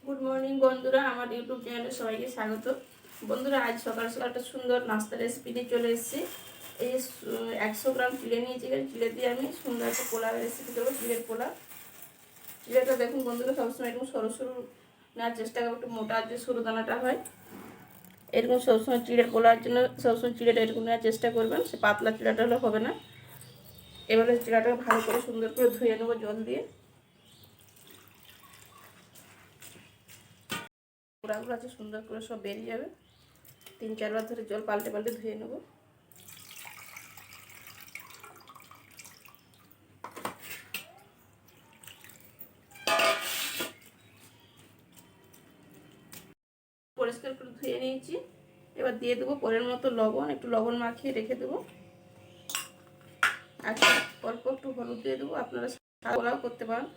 Good morning বন্ধুরা, আমার YouTube চ্যানেলে সবাইকে স্বাগত। বন্ধুরা, আজ সকাল সকাল একটা সুন্দর নাস্তা রেসিপি নিয়ে চলে এসেছি। এই 100 গ্রাম চিড়ে নিয়েছি, চিড়ে দিয়ে আমি সুন্দর একটা পোলাও রেসিপি করবো, চিড়ের পোলাও। চিড়েটা দেখুন বন্ধুরা, সবসময় এরকম সরু সরু নেওয়ার চেষ্টা করবো, একটু মোটা যে সরু দানাটা হয় এরকম সবসময় চিড়ের পোলাওর জন্য সবসময় চিড়েটা এরকম নেওয়ার চেষ্টা করবেন। সে পাতলা চিড়াটা হলে হবে না। এবারে চিড়াটাকে ভালো করে সুন্দর করে ধুয়ে নেবো জল দিয়ে। পোড়াগুলো আছে সুন্দর করে সব বেরিয়ে যাবে। 3-4 বার ধরে জল পাল্টে পাল্টে ধুয়ে নেব। পরিষ্কার করে ধুয়ে নিয়েছি। এবার দিয়ে দেবো পরের মতো লবণ, একটু লবণ মাখিয়ে রেখে দেবো। আর অল্প একটু হলুদ দিয়ে দেবো। আপনারা পোলাও করতে পারেন,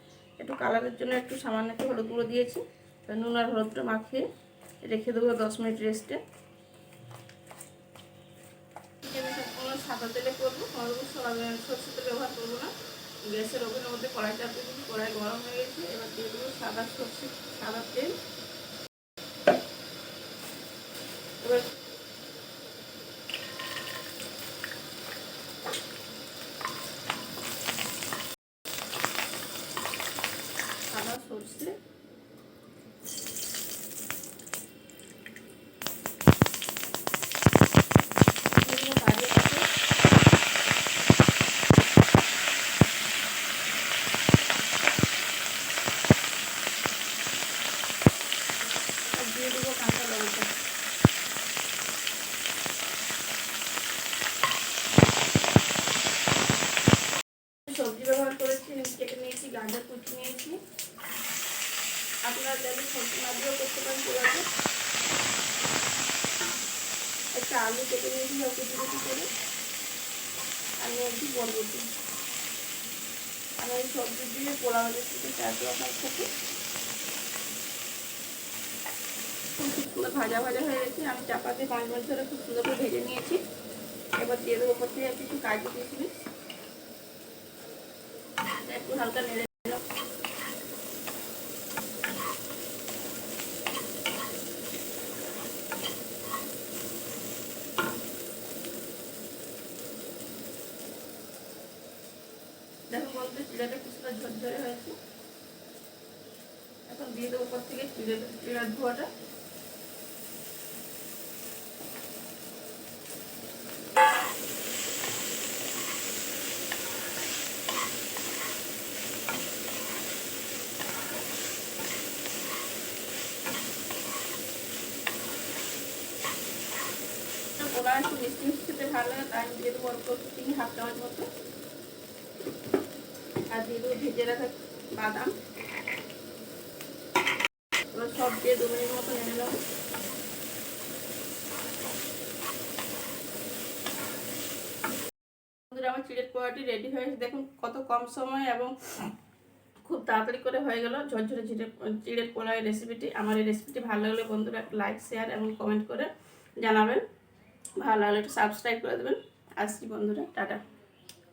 একটু কালারের জন্য একটু সামান্য একটু হলুদ গুঁড়ো দিয়েছি। নুন আর হলুদটা মাখিয়ে রেখে দেবো 10 মিনিট রেস্টে। চিকেনে সম্পূর্ণ সাদা তেলে করবো, সরষে তেল ব্যবহার করবো না। গ্যাসের ওভেনের মধ্যে কড়াই চাপিয়ে দিচ্ছি, কড়াই গরম হয়ে গেছে। এবার দিয়ে দেবো সাদা তেল। এবার সাদা সরষে, দিয়ে দেবো কাঁচা লঙ্কা। সবজি ব্যবহার করেছি, কেটে নিয়েছি, গাজর কুচি নিয়েছি। আপনারা চাইলে সবজি না দিয়েও করতে পারেন পোলাওতে। একটা আলু কেটে নিয়েছি কুচি কুচি করে, আর নিয়েছি বরবটি। আমি এই সবজি দিয়ে পোলাও রেসিপি চাইবো আপনার সাথে। খুব সুন্দর ভাজা ভাজা হয়ে গেছে। আমি চাপা দিয়ে 5 মিনিট ধরে খুব সুন্দর করে ভেজে নিয়েছি। এবার দিয়ে দেবো উপর থেকে একটু কাজু কিশমিশ, একটু হালকা নেড়ে দিলাম। দেখুন বলতে চিড়াটা কিছুটা ঝরঝরে হয়েছে। এখন দিয়ে দেবো উপর থেকে চিড়ার ধোয়াটা। পোলাও একটু মিষ্টি মিষ্টি খেতে ভালো লাগে, তাই আমি দিয়ে দেবো অল্প একটু চিনি, 1/2 চামচ মতো। আর দিয়ে দেবো ভেজে রাখা বাদাম। এবার সব দিয়ে 2 মিনিট মতো নেড়ে নেবো। আমার চিড়ের পোলাওটি রেডি হয়েছে। দেখুন কত কম সময় এবং খুব তাড়াতাড়ি করে হয়ে গেল ঝরঝরে চিড়ের পোলাওয়ের রেসিপিটি। আমার এই রেসিপিটি ভালো লাগলে বন্ধুরা লাইক, শেয়ার এবং কমেন্ট করে জানাবেন। ভালো লাগলে একটু সাবস্ক্রাইব করে দেবেন। আসছি বন্ধুরা, টাটা।